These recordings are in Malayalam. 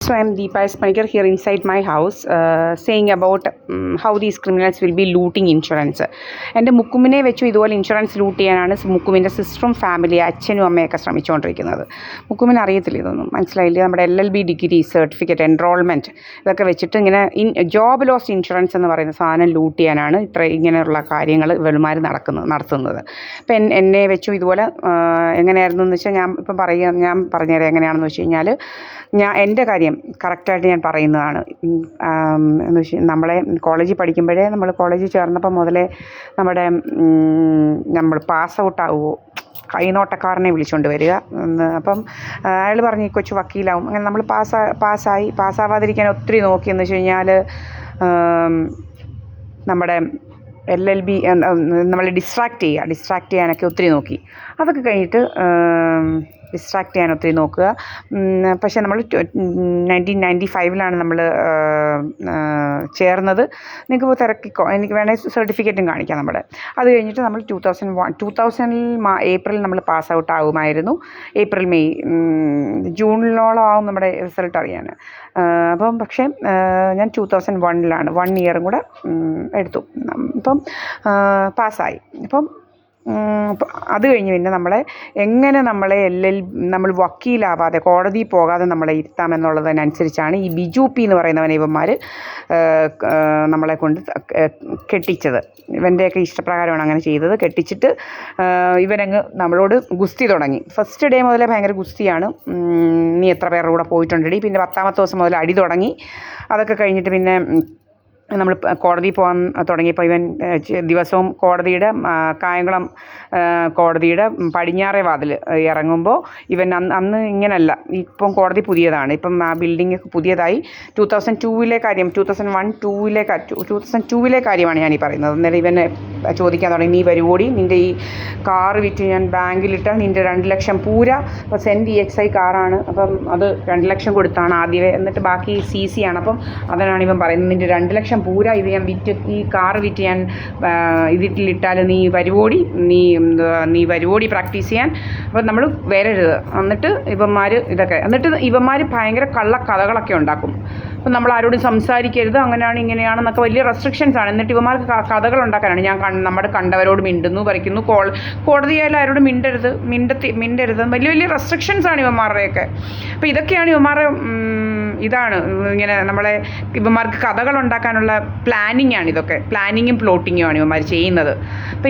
So I'm Deepa S. Panikar here inside my house saying about how these criminals will be looting insurance. എൻ്റെ മുക്കുമിനെ വെച്ചു ഇതുപോലെ ഇൻഷുറൻസ് ലൂട്ട് ചെയ്യാനാണ് മുക്കുമിൻ്റെ സിസ്റ്ററും ഫാമിലി അച്ഛനും അമ്മയൊക്കെ ശ്രമിച്ചുകൊണ്ടിരിക്കുന്നത്. മുക്കുമിന് അറിയത്തില്ല ഇതൊന്നും, മനസ്സിലായില്ലേ? നമ്മുടെ LLB ഡിഗ്രി സർട്ടിഫിക്കറ്റ് എൻറോൾമെൻറ്റ് ഇതൊക്കെ വെച്ചിട്ട് ഇങ്ങനെ ജോബ് ലോസ് ഇൻഷുറൻസ് എന്ന് പറയുന്ന സാധനം ലൂട്ട് ചെയ്യാനാണ് ഇങ്ങനെയുള്ള കാര്യങ്ങൾ ഇവന്മാർ നടത്തുന്നത്. ഇപ്പം എന്നെ വെച്ചു ഇതുപോലെ എങ്ങനെയായിരുന്നു എന്ന് വെച്ചാൽ ഞാൻ പറഞ്ഞുതരാം എങ്ങനെയാണെന്ന് വെച്ച് കഴിഞ്ഞാൽ എൻ്റെ കാര്യം കറക്റ്റായിട്ട് ഞാൻ പറയുന്നതാണ്. എന്ന് വെച്ചാൽ നമ്മളെ കോളേജിൽ പഠിക്കുമ്പോഴേ നമ്മൾ കോളേജിൽ ചേർന്നപ്പോൾ മുതലേ നമ്മൾ പാസ് ഔട്ട് ആവുമോ കൈനോട്ടക്കാരനെ വിളിച്ചുകൊണ്ട് വരിക. അപ്പം അയാൾ പറഞ്ഞു ഈ കൊച്ചു വക്കീലാവും. അങ്ങനെ നമ്മൾ പാസ്സാവാതിരിക്കാൻ ഒത്തിരി നോക്കിയെന്ന് വെച്ച് കഴിഞ്ഞാൽ നമ്മുടെ LLB നമ്മളെ ഡിസ്ട്രാക്റ്റ് ചെയ്യാനൊക്കെ ഒത്തിരി നോക്കി. അതൊക്കെ കഴിഞ്ഞിട്ട് ഡിസ്ട്രാക്റ്റ് ചെയ്യാൻ ഒത്തിരി നോക്കുക. പക്ഷേ നമ്മൾ 1995 നമ്മൾ ചേർന്നത്. നിങ്ങൾക്ക് തിരക്കിക്കോ, എനിക്ക് വേണമെങ്കിൽ സർട്ടിഫിക്കറ്റും കാണിക്കാം നമ്മുടെ. അത് കഴിഞ്ഞിട്ട് നമ്മൾ 2000 ഏപ്രിൽ നമ്മൾ പാസ് ഔട്ട് ആകുമായിരുന്നു. ഏപ്രിൽ മെയ് ജൂണിലോളം ആവും നമ്മുടെ റിസൾട്ട് അറിയാൻ. അപ്പം പക്ഷേ ഞാൻ 2001 1 ഇയറും കൂടെ എടുത്തു. അപ്പം പാസ്സായി. അപ്പം അത് കഴിഞ്ഞ് പിന്നെ നമ്മളെ നമ്മൾ വക്കീലാവാതെ കോടതിയിൽ പോകാതെ നമ്മളെ ഇരുത്താമെന്നുള്ളതിനനുസരിച്ചാണ് ഈ ബിജു പി എന്ന് പറയുന്നവനെ ഇവന്മാർ നമ്മളെ കൊണ്ട് കെട്ടിച്ചത്. ഇവൻ്റെയൊക്കെ ഇഷ്ടപ്രകാരമാണ് അങ്ങനെ ചെയ്തത്. കെട്ടിച്ചിട്ട് ഇവനങ്ങ് നമ്മളോട് ഗുസ്തി തുടങ്ങി. ഫസ്റ്റ് ഡേ മുതലേ ഭയങ്കര ഗുസ്തിയാണ്. നീ എത്ര പേരുടെ കൂടെ പോയിട്ടുണ്ടെടി. പിന്നെ 10ാമത്തെ ദിവസം മുതൽ അടി തുടങ്ങി. അതൊക്കെ കഴിഞ്ഞിട്ട് പിന്നെ നമ്മൾ കോടതിയിൽ പോകാൻ തുടങ്ങിയപ്പോൾ ഇവൻ ദിവസവും കോടതിയുടെ കായംകുളം കോടതിയുടെ പടിഞ്ഞാറേ വാതിൽ ഇറങ്ങുമ്പോൾ ഇവൻ അന്ന് ഇങ്ങനല്ല. ഇപ്പം കോടതി പുതിയതാണ്. ഇപ്പം ആ ബിൽഡിംഗ് പുതിയതായി. 2002 കാര്യം 2002 കാര്യമാണ് ഞാനീ പറയുന്നത്. അന്നേരം ഇവൻ ചോദിക്കാൻ തുടങ്ങി, നീ വരുവോടി, നിൻ്റെ ഈ കാറ് വിറ്റ് ഞാൻ ബാങ്കിലിട്ടാൽ നിൻ്റെ 2 ലക്ഷം പൂര. അപ്പോൾ സെൻറ്റ് EXI കാറാണ്. അപ്പം അത് 2 ലക്ഷം കൊടുത്താണ് ആദ്യമേ. എന്നിട്ട് ബാക്കി CC ആണ്. അപ്പം അതിനാണ് ഇവൻ പറയുന്നത്, നിൻ്റെ 2 ലക്ഷം പൂര ഇത് ഞാൻ ഈ കാറ് വിറ്റ് ഞാൻ ഇതിലിട്ടാൽ നീ വരുവോടി പ്രാക്ടീസ് ചെയ്യാൻ. അപ്പം നമ്മൾ വരരുത്. എന്നിട്ട് ഇവന്മാർ ഭയങ്കര കള്ളക്കഥകളൊക്കെ ഉണ്ടാക്കും. അപ്പം നമ്മൾ ആരോടും സംസാരിക്കരുത്, അങ്ങനെയാണ് ഇങ്ങനെയാണെന്നൊക്കെ വലിയ റെസ്ട്രിക്ഷൻസ് ആണ്. എന്നിട്ട് ഇവന്മാർക്ക് കഥകൾ ഉണ്ടാക്കാനാണ്. നമ്മുടെ കണ്ടവരോട് മിണ്ടുന്നു, പറിക്കുന്നു, കോടതിയായാലും ആരോടും മിണ്ടരുത്. വലിയ വലിയ റെസ്ട്രിക്ഷൻസ് ആണ് ഇവന്മാരുടെയൊക്കെ. അപ്പോൾ ഇതൊക്കെയാണ് ഇവന്മാരുടെ ഇതാണ് ഇങ്ങനെ ഇവന്മാർക്ക് കഥകൾ ഉണ്ടാക്കാനുള്ള പ്ലാനിങ് ആണ്. ഇതൊക്കെ പ്ലാനിങ്ങും പ്ലോട്ടിങ്ങും ആണ് ഇവന്മാർ ചെയ്യുന്നത്. അപ്പോൾ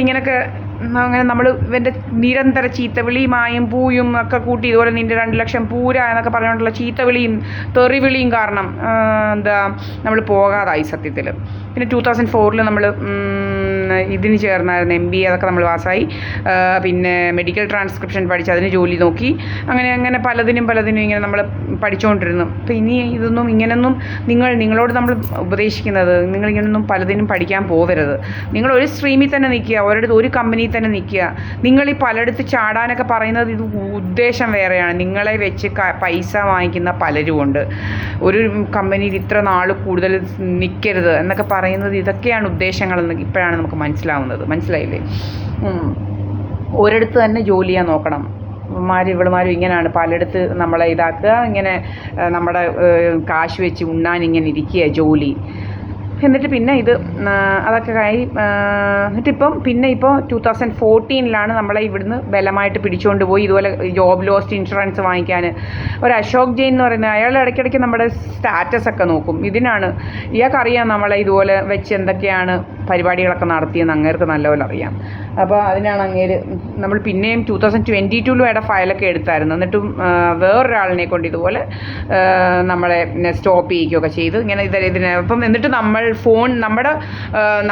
അങ്ങനെ നമ്മൾ ഇവൻ്റെ നിരന്തര ചീത്തവിളിയും മായും പൂയും ഒക്കെ കൂട്ടി ഇതുപോലെ നിൻ്റെ 2 ലക്ഷം പൂര എന്നൊക്കെ പറഞ്ഞുകൊണ്ടുള്ള ചീത്തവിളിയും തെറിവിളിയും കാരണം നമ്മൾ പോകാതായി സത്യത്തിൽ. പിന്നെ 2004 നമ്മൾ ഇതിന് ചേർന്നായിരുന്നു MBA. അതൊക്കെ നമ്മൾ പാസ്സായി. പിന്നെ മെഡിക്കൽ ട്രാൻസ്ക്രിപ്ഷൻ പഠിച്ച് അതിന് ജോലി നോക്കി. അങ്ങനെ പലതിനും ഇങ്ങനെ നമ്മൾ പഠിച്ചുകൊണ്ടിരുന്നു. അപ്പോൾ ഇനി ഇങ്ങനൊന്നും നിങ്ങളോട് നമ്മൾ ഉപദേശിക്കുന്നത്, നിങ്ങളിങ്ങനൊന്നും പലതിനും പഠിക്കാൻ പോകരുത്. നിങ്ങൾ ഒരു സ്ട്രീമിൽ തന്നെ നിൽക്കുക, ഒരു കമ്പനിയിൽ തന്നെ നിൽക്കുക. നിങ്ങൾ ഈ പലയിടത്ത് ചാടാനൊക്കെ പറയുന്നത് ഇത് ഉദ്ദേശം വേറെയാണ്. നിങ്ങളെ വെച്ച് പൈസ വാങ്ങിക്കുന്ന പലരുമുണ്ട്. ഒരു കമ്പനിയിൽ ഇത്ര നാൾ കൂടുതൽ നിൽക്കരുത് എന്നൊക്കെ പറയുന്നത് ഇതൊക്കെയാണ് ഉദ്ദേശങ്ങളെന്ന് ഇപ്പോഴാണ് നമുക്ക് മനസ്സിലായില്ലേ? ഒരിടത്ത് തന്നെ ജോലി ചെയ്യാൻ നോക്കണം. ഇവളുമാരും ഇങ്ങനെയാണ് പലയിടത്ത് നമ്മളെ ഇതാക്കുക. ഇങ്ങനെ നമ്മുടെ കാശ് വെച്ച് ഉണ്ണാൻ ഇങ്ങനെ ഇരിക്കുക ജോലി. എന്നിട്ട് പിന്നെ അതൊക്കെ എന്നിട്ടിപ്പം 2014 നമ്മളെ ഇവിടുന്ന് ബലമായിട്ട് പിടിച്ചുകൊണ്ട് പോയി ഇതുപോലെ ജോബ് ലോസ്റ്റ് ഇൻഷുറൻസ് വാങ്ങിക്കാൻ. ഒരു അശോക് ജെയിൻ എന്ന് പറയുന്ന അയാൾ ഇടയ്ക്കിടയ്ക്ക് നമ്മുടെ സ്റ്റാറ്റസൊക്കെ നോക്കും. ഇയാൾക്കറിയാം നമ്മളെ ഇതുപോലെ വെച്ച് എന്തൊക്കെയാണ് പരിപാടികളൊക്കെ നടത്തിയെന്ന് അങ്ങേർക്ക് നല്ലപോലെ അറിയാം. അപ്പോൾ അതിനാണ് നമ്മൾ പിന്നെയും 2022 ഫയലൊക്കെ എടുത്തായിരുന്നു. എന്നിട്ടും വേറൊരാളിനെ കൊണ്ട് ഇതുപോലെ നമ്മളെ സ്റ്റോപ്പ് ചെയ്യുകയൊക്കെ ചെയ്തു. ഇങ്ങനെ അപ്പം എന്നിട്ട്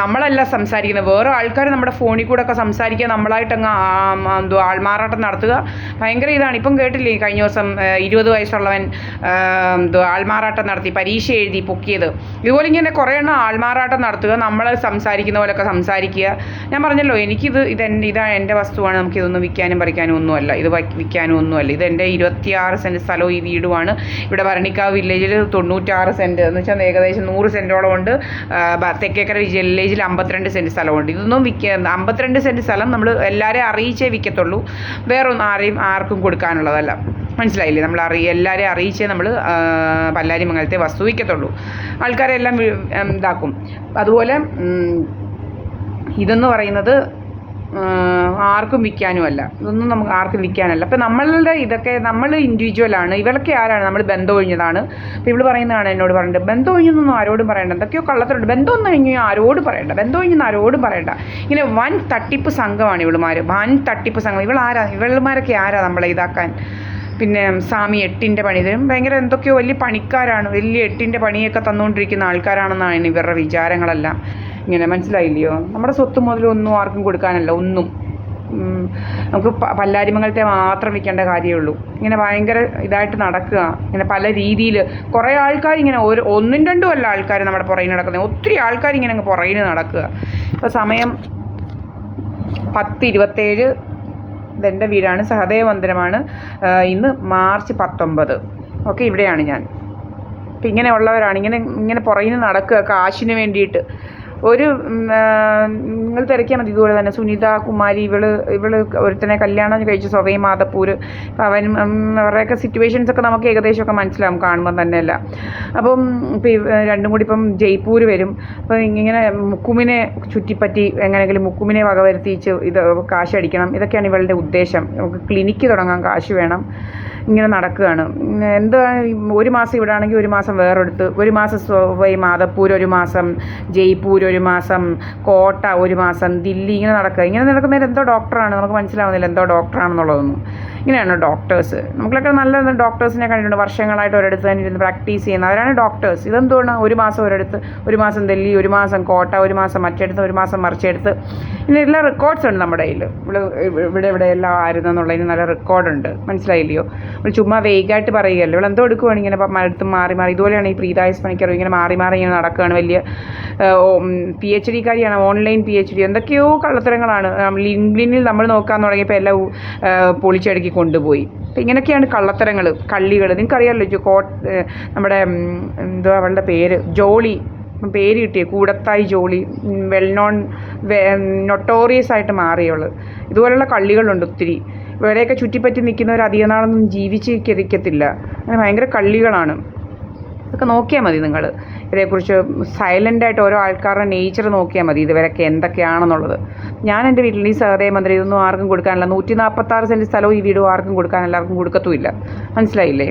നമ്മളല്ല സംസാരിക്കുന്നത്, വേറെ ആൾക്കാർ നമ്മുടെ ഫോണിൽ കൂടെ ഒക്കെ സംസാരിക്കുക, നമ്മളായിട്ടങ്ങ് ആൾമാറാട്ടം നടത്തുക. ഭയങ്കര ഇതാണ്. ഇപ്പം കേട്ടില്ലേ കഴിഞ്ഞ ദിവസം 20 വയസ്സുള്ളവൻ ആൾമാറാട്ടം നടത്തി പരീക്ഷ എഴുതി പൊക്കിയത്. ഇതുപോലെ ഇങ്ങനെ കുറേ എണ്ണം ആൾമാറാട്ടം നടത്തുക, നമ്മൾ സംസാരിക്കുന്ന പോലെയൊക്കെ സംസാരിക്കുക. ഞാൻ പറഞ്ഞല്ലോ, ഇതാണ് എൻ്റെ വസ്തുവാണ്, നമുക്കിതൊന്നും വിൽക്കാനും പറിക്കാനും ഒന്നുമല്ല, ഇത് വിൽക്കാനും ഒന്നുമല്ല. ഇത് എൻ്റെ 26 സെൻറ്റ് സ്ഥലവും ഈ വീടുമാണ്. ഇവിടെ ഭരണിക്കാവ് വില്ലേജിൽ 96 സെൻറ്റ് എന്ന് വെച്ചാൽ ഏകദേശം 100 സെൻറ്റോളം ഉണ്ട്. തെക്കേക്കര വില്ലേജിൽ 52 സെൻറ്റ് സ്ഥലമുണ്ട്. ഇതൊന്നും 52 സെൻറ്റ് സ്ഥലം നമ്മൾ എല്ലാവരെയും അറിയിച്ചേ വിൽക്കത്തുള്ളൂ, വേറൊന്നും ആർക്കും കൊടുക്കാനുള്ളതല്ല. മനസ്സിലായില്ലേ? നമ്മൾ എല്ലാവരെയും അറിയിച്ചേ നമ്മൾ പല്ലാരിമംഗലത്തെ വസ്തു വിൽക്കത്തുള്ളൂ. ആൾക്കാരെല്ലാം ഇതാക്കും. അതുപോലെ ഇതെന്ന് പറയുന്നത് ആർക്കും വിൽക്കാനുമല്ല, ഇതൊന്നും നമുക്ക് ആർക്കും വിൽക്കാനല്ല. അപ്പം നമ്മളുടെ ഇതൊക്കെ നമ്മൾ ഇൻഡിവിജ്വലാണ്. ഇവരൊക്കെ ആരാണ്? നമ്മൾ ബന്ധം ഒഴിഞ്ഞതാണ്. അപ്പോൾ ഇവൾ പറയുന്നതാണ് എന്നോട് പറഞ്ഞിട്ട്, ബന്ധം ഒഴിഞ്ഞൊന്നും ആരോടും പറയണ്ട, എന്തൊക്കെയോ കള്ളത്തിലുണ്ട്, ബന്ധം ഒന്നും കഴിഞ്ഞു ആരോടും പറയണ്ട, ബന്ധം ഒഴിഞ്ഞൊന്നും ആരോടും പറയണ്ട. ഇങ്ങനെ വൻ തട്ടിപ്പ് സംഘമാണ് ഇവളുമാർ, വൻ തട്ടിപ്പ് സംഘം. ഇവളുമാരൊക്കെ ആരാ നമ്മളെ ഇതാക്കാൻ? പിന്നെ സ്വാമി 8ൻ്റെ പണി തരും, ഭയങ്കര എന്തൊക്കെയോ വലിയ പണിക്കാരാണ്, വലിയ 8ൻ്റെ പണിയൊക്കെ തന്നുകൊണ്ടിരിക്കുന്ന ആൾക്കാരാണെന്നാണ് ഇവരുടെ വിചാരങ്ങളെല്ലാം. ഇങ്ങനെ മനസ്സിലായില്ലയോ? നമ്മുടെ സ്വത്ത് മുതലൊന്നും ആർക്കും കൊടുക്കാനല്ല, ഒന്നും. നമുക്ക് പല്ലാരിമംഗലത്തെ മാത്രം വിൽക്കേണ്ട കാര്യമുള്ളൂ. ഇങ്ങനെ ഭയങ്കര ഇതായിട്ട് നടക്കുക, ഇങ്ങനെ പല രീതിയിൽ കുറേ ആൾക്കാർ ഇങ്ങനെ ഒന്നും രണ്ടും അല്ല ആൾക്കാർ നമ്മുടെ പുറകിൽ നടക്കുന്നത്, ഒത്തിരി ആൾക്കാർ ഇങ്ങനെ അങ്ങ് പുറകിൽ നടക്കുക. ഇപ്പോൾ സമയം 10:27. ഇതെൻ്റെ വീടാണ്, സഹദേവ മന്ദിരമാണ്. ഇന്ന് മാർച്ച് 19. ഓക്കെ, ഇവിടെയാണ് ഞാൻ. അപ്പം ഇങ്ങനെയുള്ളവരാണ് ഇങ്ങനെ പുറകിൽ നടക്കുക കാശിന് വേണ്ടിയിട്ട്. നിങ്ങൾ തിരക്കിയാൽ മതി. ഇതുപോലെ തന്നെ സുനിത കുമാരി, ഇവള് ഒരുത്തനെ കല്യാണം കഴിച്ചു, സൊവൈ മാധപ്പൂർ. അവരുടെയൊക്കെ സിറ്റുവേഷൻസൊക്കെ നമുക്ക് ഏകദേശമൊക്കെ മനസ്സിലാവും കാണുമ്പോൾ തന്നെയല്ല. അപ്പം ഇപ്പം രണ്ടും കൂടി ഇപ്പം ജയ്പൂർ വരും. അപ്പം ഇങ്ങനെ മുക്കുമിനെ ചുറ്റിപ്പറ്റി എങ്ങനെയെങ്കിലും മുക്കുമിനെ വകവരുത്തിച്ച് ഇത് കാശ് അടിക്കണം, ഇതൊക്കെയാണ് ഇവളുടെ ഉദ്ദേശം. നമുക്ക് ക്ലിനിക്ക് തുടങ്ങാൻ കാശ് വേണം, ഇങ്ങനെ നടക്കുകയാണ്. എന്താ, ഒരു മാസം ഇവിടെ ആണെങ്കിൽ ഒരു മാസം വേറെടുത്ത്, ഒരു മാസം സൊവൈ മാധപ്പൂർ, ഒരു മാസം ജയ്പൂർ, ഒരു മാസം കോട്ട, ഒരു മാസം ദില്ലി, ഇങ്ങനെ നടക്കുക. ഇങ്ങനെ നടക്കുന്നതിൽ എന്തോ ഡോക്ടറാണ്, നമുക്ക് മനസ്സിലാവുന്നില്ല എന്തോ ഡോക്ടറാണെന്നുള്ളതൊന്നും. ഇങ്ങനെയാണ് ഡോക്ടേഴ്സ്. നമുക്കൊക്കെ നല്ല ഡോക്ടേഴ്സിനെ കണ്ടിട്ടുണ്ട്, വർഷങ്ങളായിട്ട് ഒരിടത്ത് തന്നെ ഇരുന്ന് പ്രാക്ടീസ് ചെയ്യുന്ന അവരാണ് ഡോക്ടേഴ്സ്. ഇതെന്തുകൊണ്ട് ഒരു മാസം ഒരിടത്ത്, ഒരു മാസം ദില്ലി, ഒരു മാസം കോട്ട, ഒരു മാസം മറ്റെടുത്ത്, ഒരു മാസം മറിച്ചെടുത്ത്. ഇങ്ങനെ എല്ലാ റെക്കോർഡ്സ് ഉണ്ട് നമ്മുടെ കയ്യിൽ. ഇവിടെ എല്ലാം ആയിരുന്നെന്നുള്ളതിന് നല്ല റെക്കോർഡുണ്ട്. മനസ്സിലായില്ലയോ? നമ്മൾ ചുമ്മാ വേഗമായിട്ട് പറയുകയല്ലോ. ഇവിടെ എന്തോ എടുക്കുവാണ് ഇങ്ങനെ മരത്തും മാറി ഇതുപോലെയാണ് ഈ പ്രീതായസ് പണിക്കർ ഇങ്ങനെ മാറി ഇങ്ങനെ നടക്കുകയാണ്. വലിയ PhD കാരിയാണ്, ഓൺലൈൻ PhD. എന്തൊക്കെയോ കള്ളത്തരങ്ങളാണ്. ലിങ്ക്ഡിനിൽ നമ്മൾ നോക്കാൻ തുടങ്ങിയപ്പോൾ എല്ലാം പൊളിച്ചടുക്കി കൊണ്ടുപോയി. അപ്പം ഇങ്ങനെയൊക്കെയാണ് കള്ളത്തരങ്ങൾ, കള്ളികൾ. നിങ്ങൾക്കറിയാമല്ലോ നമ്മുടെ എന്തോ അവളുടെ പേര്, ജോളി, പേര് കിട്ടിയ Koodathayi Jolly, well known notorious ആയിട്ട് മാറിയവള്. ഇതുപോലുള്ള കള്ളികളുണ്ട് ഒത്തിരി. ഇവരെയൊക്കെ ചുറ്റിപ്പറ്റി നിൽക്കുന്നവർ അധികം നാളൊന്നും ജീവിച്ചിരിക്കത്തില്ല. അങ്ങനെ ഭയങ്കര കള്ളികളാണ്. ഇതൊക്കെ നോക്കിയാൽ മതി നിങ്ങൾ. ഇതേക്കുറിച്ച് സൈലൻ്റായിട്ട് ഓരോ ആൾക്കാരുടെ നേച്ചർ നോക്കിയാൽ മതി, ഇതുവരൊക്കെ എന്തൊക്കെയാണെന്നുള്ളത്. ഞാൻ എൻ്റെ വീട്ടിൽ ഈ സഹദേവ മന്ദിരം ഇതൊന്നും ആർക്കും കൊടുക്കാനില്ല. 146 സെൻറ്റ് സ്ഥലവും ഈ വീടും ആർക്കും കൊടുക്കാൻ എല്ലാവർക്കും കൊടുക്കത്തുമില്ല. മനസ്സിലായില്ലേ?